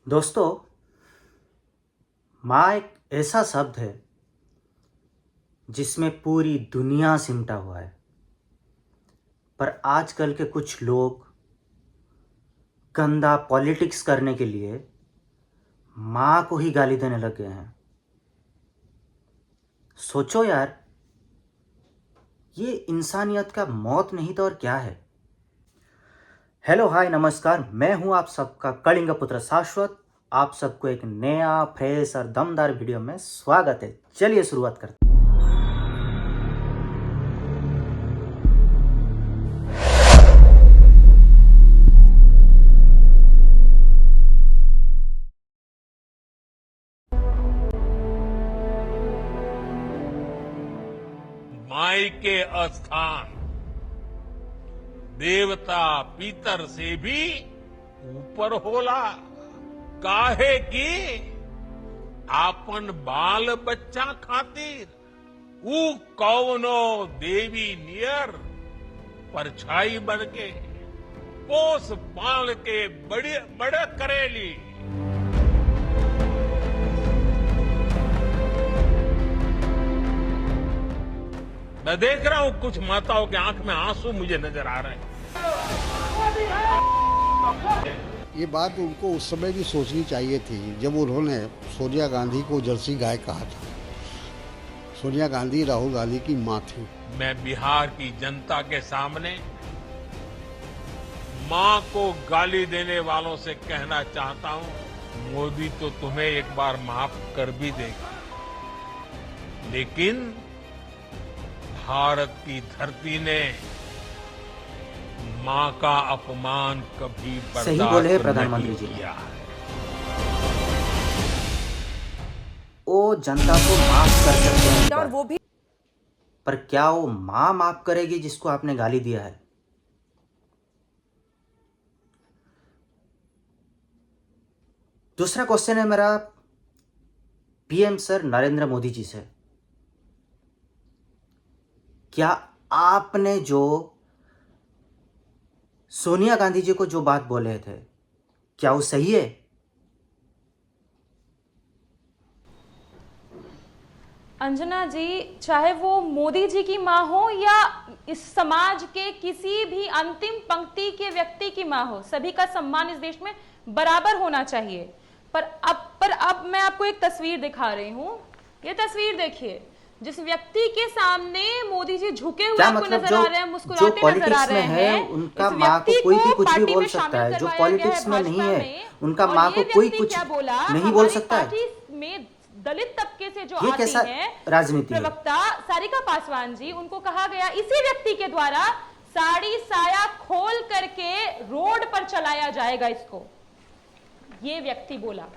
दोस्तों, माँ एक ऐसा शब्द है जिसमें पूरी दुनिया सिमटा हुआ है। पर आजकल के कुछ लोग गंदा पॉलिटिक्स करने के लिए माँ को ही गाली देने लग गए हैं। सोचो यार, ये इंसानियत का मौत नहीं तो और क्या है। हेलो हाय नमस्कार, मैं हूँ आप सबका कलिंग पुत्र शाश्वत। आप सबको एक नया फ्रेश और दमदार वीडियो में स्वागत है। चलिए शुरुआत करते हैं। माई के स्थान देवता पितर से भी ऊपर होला। काहे की आपन बाल बच्चा खातिर ऊ कौनो देवी नियर परछाई बन के पोस पाल के बड़े करेली। मैं देख रहा हूं कुछ माताओं के आंख में आंसू मुझे नजर आ रहे हैं। ये बात उनको उस समय भी सोचनी चाहिए थी जब उन्होंने सोनिया गांधी को जर्सी गाय कहा था। सोनिया गांधी राहुल गांधी की मां थी। मैं बिहार की जनता के सामने मां को गाली देने वालों से कहना चाहता हूं, मोदी तो तुम्हें एक बार माफ कर भी देगा, लेकिन भारत की धरती ने मां का अपमान कभी सही बोले हैं बर्दाश्त प्रधानमंत्री नहीं जी। किया है। वो जनता को माफ कर सकते हैं एक और बार, वो भी पर क्या वो माँ माफ करेगी जिसको आपने गाली दिया है? दूसरा क्वेश्चन है मेरा पीएम सर नरेंद्र मोदी जी से। क्या आपने जो सोनिया गांधी जी को जो बात बोले थे, क्या वो सही है? अंजना जी, चाहे वो मोदी जी की माँ हो या इस समाज के किसी भी अंतिम पंक्ति के व्यक्ति की माँ हो, सभी का सम्मान इस देश में बराबर होना चाहिए। पर अब मैं आपको एक तस्वीर दिखा रही हूँ। ये तस्वीर देखिए, जिस व्यक्ति के सामने मोदी जी झुके हुए क्या आपको मतलब नजर आ रहे हैं, जो मुस्कुराते नजर आ पॉलिटिक्स में रहे है हैं, उनका इस माँ को व्यक्ति कोई भी को कुछ भी पार्टी बोल में सकता शामिल है। जो करवाया गया है पॉलिटिक्स में नहीं भाजपा है में। उनका और माँ ये को कोई व्यक्ति कुछ क्या बोला, नहीं बोल हमारी सकता है। पार्टी में दलित तबके से जो ये आती कैसा हैं, राजनीति है? प्रवक्ता सारिका पासवान जी, उनको कहा गया इसी व्यक्ति के द्वारा साड़ी साया खोल करके रोड पर चलाया जाएगा इसको। ये व्यक्ति बोला,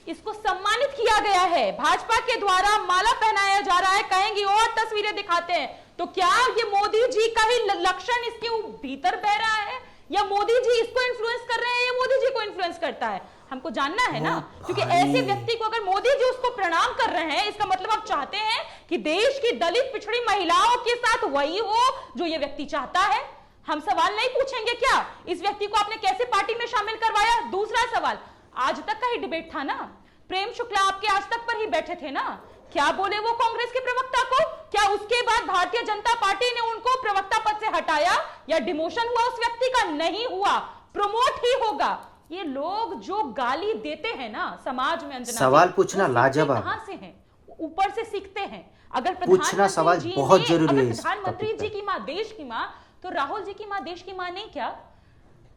इसको सम्मानित किया गया है, भाजपा के द्वारा माला पहनाया जा रहा है। कहेंगी और तस्वीरें दिखाते हैं, तो क्या ये मोदी जी का ही लक्षण इसके भीतर बह रहा है, या मोदी जी इसको इन्फ्लुएंस कर रहे हैं, या मोदी जी को इन्फ्लुएंस करता है? हमको जानना है ना, क्योंकि ऐसे व्यक्ति को अगर मोदी जी उसको प्रणाम कर रहे हैं, इसका मतलब आप चाहते हैं कि देश की दलित पिछड़ी महिलाओं के साथ वही हो जो ये व्यक्ति चाहता है। हम सवाल नहीं पूछेंगे क्या इस व्यक्ति को आपने कैसे पार्टी में शामिल करवाया? दूसरा सवाल, आज तक का ही डिबेट था ना, प्रेम शुक्ला आपके आज तक पर ही बैठे थे ना, क्या बोले वो कांग्रेस के प्रवक्ता को? क्या उसके बाद भारतीय जनता पार्टी ने उनको प्रवक्ता पद से हटाया या डिमोशन हुआ उस व्यक्ति का? नहीं हुआ, प्रमोट ही होगा। ये लोग जो गाली देते हैं ना समाज में, अंजना, सवाल पूछना लाजवाब, कहां से है? ऊपर से सीखते हैं। अगर पूछना सवाल बहुत जरूरी है। प्रधानमंत्री जी की माँ देश की माँ, तो राहुल जी की माँ देश की माँ नहीं क्या?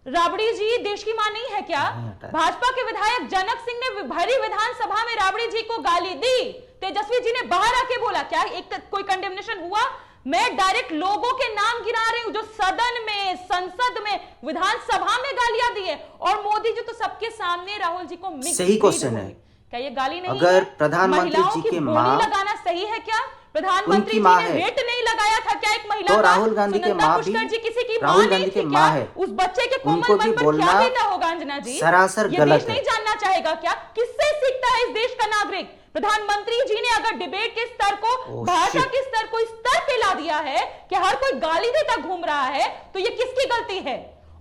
राबड़ी जी देश की मां नहीं है क्या? भाजपा के विधायक जनक सिंह ने भरी विधानसभा में राबड़ी जी को गाली दी, तेजस्वी जी ने बाहर आके बोला, क्या कोई कंडेमनेशन हुआ? मैं डायरेक्ट लोगों के नाम गिना रही हूं जो सदन में, संसद में, विधानसभा में गालियां दी है, और मोदी जी तो सबके सामने राहुल जी को मिक्स। सही क्वेश्चन है, क्या ये गाली नहीं अगर है? प्रधानमंत्री जी की मां लगाना सही है क्या? प्रधानमंत्री जी ने रेट नहीं लगाया था क्या एक महिला तो का? राहुल गांधी के मां भी, जी किसी की मां राहुल गांधी के मां है, उस बच्चे के उनको कोमल भी मन पर बोलना क्या बीता होगा अंजना जी? सरासर ये गलत देश है। नहीं जानना चाहेगा क्या? किससे सीखता है इस देश का नागरिक? प्रधानमंत्री जी ने अगर डिबेट के स्तर को, भाषा के स्तर को इस स्तर पे ला दिया है कि हर कोई गाली देता घूम रहा है, तो ये किसकी गलती है?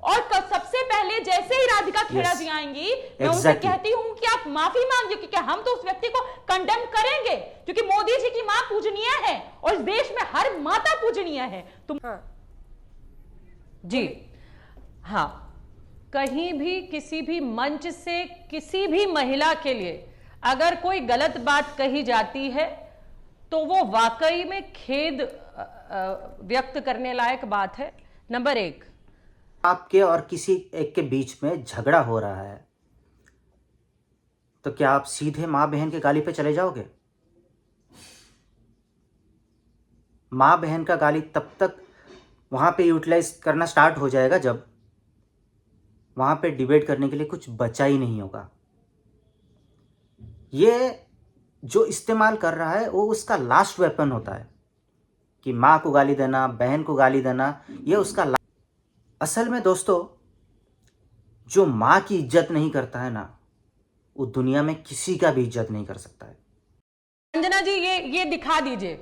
और सबसे पहले जैसे ही राधिका खेड़ा Yes. जी आएंगी, मैं उनसे Exactly. कहती हूं कि आप माफी मांगिए, क्योंकि हम तो उस व्यक्ति को कंडेम करेंगे, क्योंकि मोदी जी की मां पूजनीय है और इस देश में हर माता पूजनीय है। तुम हाँ जी हाँ, कहीं भी किसी भी मंच से किसी भी महिला के लिए अगर कोई गलत बात कही जाती है तो वो वाकई में खेद व्यक्त करने लायक बात है। नंबर 1, आपके और किसी एक के बीच में झगड़ा हो रहा है तो क्या आप सीधे माँ बहन के गाली पे चले जाओगे? माँ बहन का गाली तब तक वहां पे यूटिलाइज करना स्टार्ट हो जाएगा जब वहां पे डिबेट करने के लिए कुछ बचा ही नहीं होगा। ये जो इस्तेमाल कर रहा है वो उसका लास्ट वेपन होता है कि माँ को गाली देना, बहन को गाली देना, ये उसका असल में दोस्तों, जो माँ की इज्जत नहीं करता है ना, वो दुनिया में किसी का भी इज्जत नहीं कर सकता है। अंजना जी ये दिखा दीजिए,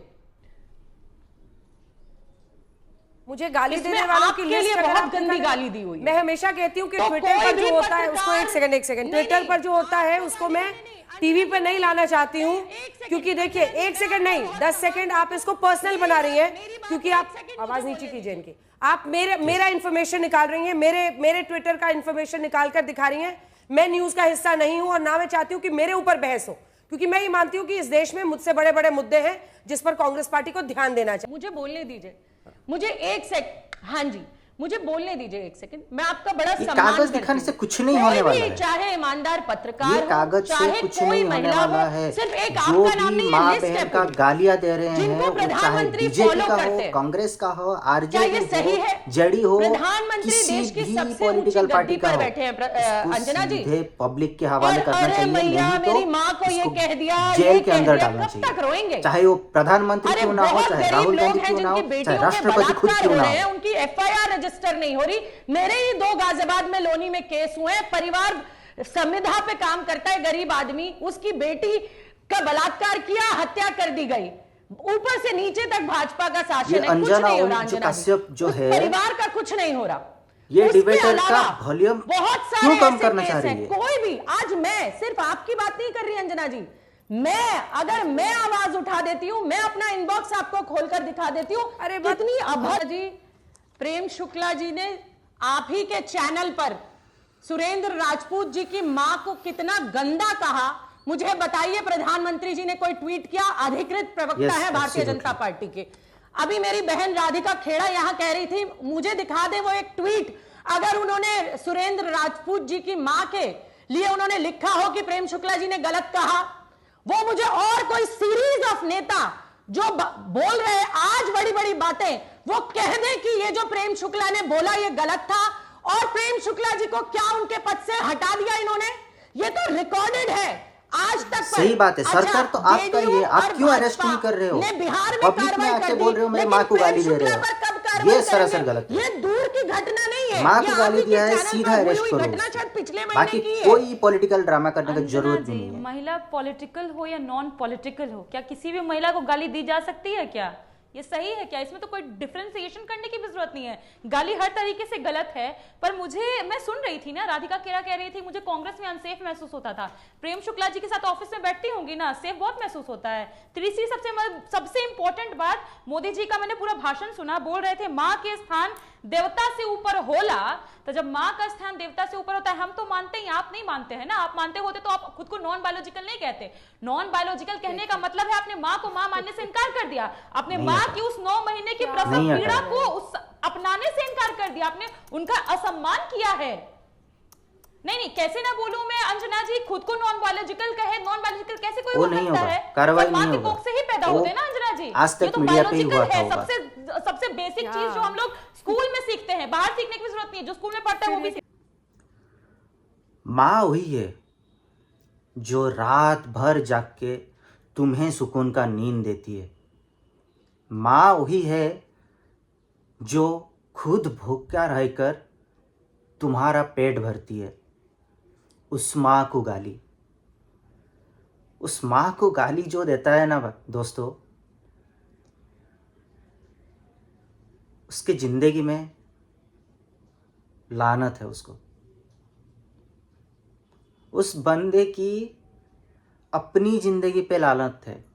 मुझे गाली इसमें देने वालों की आपके लिस्ट लिए अगर बहुत आप गंदी दिखाएं- गाली दी हुई है। मैं हमेशा कहती हूँ कि तो ट्विटर कोई पर भी जो होता है उसको पत्रकार- एक सेकंड नहीं, ट्विटर पर जो होता है उसको मैं टीवी पर नहीं लाना चाहती हूँ, सेकंड, क्योंकि देखिए 1 सेकंड नहीं 10 सेकंड आप इसको पर्सनल बना रही हैं, क्योंकि आप आवाज नीचे कीजिए इनकी, आप मेरा इंफॉर्मेशन निकाल रही हैं, मेरे ट्विटर का इंफॉर्मेशन निकाल कर दिखा रही हैं। मैं न्यूज का हिस्सा नहीं हूं और ना मैं चाहती हूं कि मेरे ऊपर बहस हो, क्योंकि मैं ये मानती हूं कि इस देश में मुझसे बड़े बड़े मुद्दे हैं जिस पर कांग्रेस पार्टी को ध्यान देना चाहिए। मुझे बोलने दीजिए, मुझे 1 सेकंड, हाँ जी मुझे बोलने दीजिए 1 सेकंड, मैं आपका बड़ा ये सम्मान कागज करती दिखाने हूं। से कुछ नहीं कोई होने भी, वाला है। चाहे ईमानदार पत्रकार ये हो, कागज से चाहे कुछ कोई नहीं होने महिला वाला हो, है। सिर्फ एक जो आपका नाम भी नहीं है, माँ लिस्ट है बहन का पूरी। गालियां दे रहे हैं, जिनको वो चाहे प्रधानमंत्री बीजेपी फॉलो का हो, करते हैं, कांग्रेस का हो, क्या आरजेडी ये सही है? हो, जेडी हो, प्रधानमंत्री किसी देश की भी सबसे ऊंची पॉलिटिकल पार्टी गद्दी का पर हो, बैठे हैं, इसको अंजना जी। सीधे पब्लिक के हवाले और करना अरे चाहिए, मैया, नहीं मेरी तो माँ को ये इसको कह दिया, जेल ये के कह अंदर दिया, डालना कब चाहिए। तक रोएंगे? चाहे वो प्रधानमंत्री अरे क्यों ना हो, बहुत चाहे गरीब राहुल लोग गांधी हैं क्यों ना हो, जिनकी चाहे बेटियों के राष्ट्रपति खुद बलात्कार क्यों हो ना रहे हैं, हो। उनकी एफआईआर रजिस्टर नहीं हो रही। मेरे ही 2 गाजियाबाद में लोनी में केस हुए, परिवार संविधा पे काम करता है, गरीब आदमी, उसकी बेटी का बलात्कार किया, हत्या कर दी गई, ऊपर से नीचे तक भाजपा का शासन है, कुछ अंजना नहीं हो ओम रहा। जो अंजना कश्यप जी, जो उस है, परिवार का कुछ नहीं हो रहा। ये उसके डिबेटर का अलावा वॉल्यूम बहुत सारे क्यों कम ऐसे करना केस चाह रही हैं। है? कोई भी, आज मैं सिर्फ आपकी बात नहीं कर रही अंजना जी, अगर मैं आवाज उठा देती हूं, मैं अपना इनबॉक्स आपको खोलकर दिखा देती हूं। अरे कितनी अभद्र जी, प्रेम शुक्ला जी ने आप ही के चैनल पर सुरेंद्र राजपूत जी की मां को कितना गंदा कहा, मुझे बताइए। प्रधानमंत्री जी ने कोई ट्वीट किया, अधिकृत प्रवक्ता Yes, है भारतीय absolutely. जनता पार्टी के। अभी मेरी बहन राधिका खेड़ा यहां कह रही थी, मुझे दिखा दे वो एक ट्वीट, अगर उन्होंने सुरेंद्र राजपूत जी की मां के लिए उन्होंने लिखा हो कि प्रेम शुक्ला जी ने गलत कहा, वो मुझे और कोई सीरीज ऑफ नेता जो बोल रहे हैं आज बड़ी बड़ी बातें, वो कह दें कि ये जो प्रेम शुक्ला ने बोला ये गलत था, और प्रेम शुक्ला जी को क्या उनके पद से हटा दिया इन्होंने, ये तो रिकॉर्डेड है आज तक पर। सही बात है। सरकार तो आपका ही है, आप JDU क्यों और अरेस्ट नहीं कर रहे हो? ने बिहार में पब्लिक में कार्रवाई आके कर दी, बोल रहे हो मेरी लेकिन माँ को गाली प्रेम दे रहे शुक्ला हो। पर कब कार्रवाई ये सरासर करेंगे? गलत है। ये दूर की घटना नहीं है, माँ ये को गाली आप ही दिया के है, चैनल सीधा पर हुई अरेस्ट हुई करो घटना उसको। शायद पिछले महीने बाकी की है। कोई पॉलिटिकल ड्रामा करने की अंजना जरूरत भी जी, नहीं है। महिला पॉलिटिकल हो या नॉन पॉलिटिकल हो, क्या किसी भी महिला को गाली दी जा सकती है? क्या ये सही है? क्या इसमें तो कोई डिफरेंशिएशन करने की भी जरूरत नहीं है। गाली हर तरीके से गलत है। पर मैं सुन रही थी ना, राधिका खेड़ा कह रही थी मुझे कांग्रेस में अनसेफ महसूस होता था। प्रेम शुक्ला जी के साथ ऑफिस में बैठती होंगी ना, सेफ बहुत महसूस होता है। तीसरी सबसे इंपॉर्टेंट बात, मोदी जी का मैंने पूरा भाषण सुना, बोल रहे थे माँ के स्थान देवता से ऊपर होला। तो जब माँ का स्थान देवता से ऊपर होता है, हम तो मानते हैं, आप नहीं मानते हैं ना। आप मानते होते तो आप खुद को नॉन बायोलॉजिकल नहीं कहते। नॉन बायोलॉजिकल कहने का मतलब है आपने माँ को माँ मानने से इनकार कर दिया, आपने माँ की उस 9 महीने की प्रसव नहीं पीड़ा हटा। को अपनाने से इनकार कर दिया, आपने उनका असम्मान किया है। नहीं, कैसे ना बोलूं मैं अंजना जी, खुद को नॉन बायोलॉजिकल कहे, नॉन बायोलॉजिकल कैसे कोई वो हो नहीं सकता होगा, है? कार्रवाई सब माँ नहीं के होगा। कोख से ही पैदा वो होते हैं ना अंजना जी। आज तक ये तो मीडिया पे ही biological हुआ था है, वो बात। सबसे बेसिक चीज जो हम लोग स्कूल में सीखते हैं, बाहर सीखने की जरूरत नहीं है, जो स्कूल में पढ़ता है वो भी माँ वही है जो रात भर जाग के तुम्हें सुकून का नींद देती है। माँ वही है जो खुद भूखा रहकर तुम्हारा पेट भरती है। उस माँ को गाली, उस माँ को गाली जो देता है ना दोस्तों, उसके जिंदगी में लानत है उसको। उस बंदे की अपनी जिंदगी पे लानत है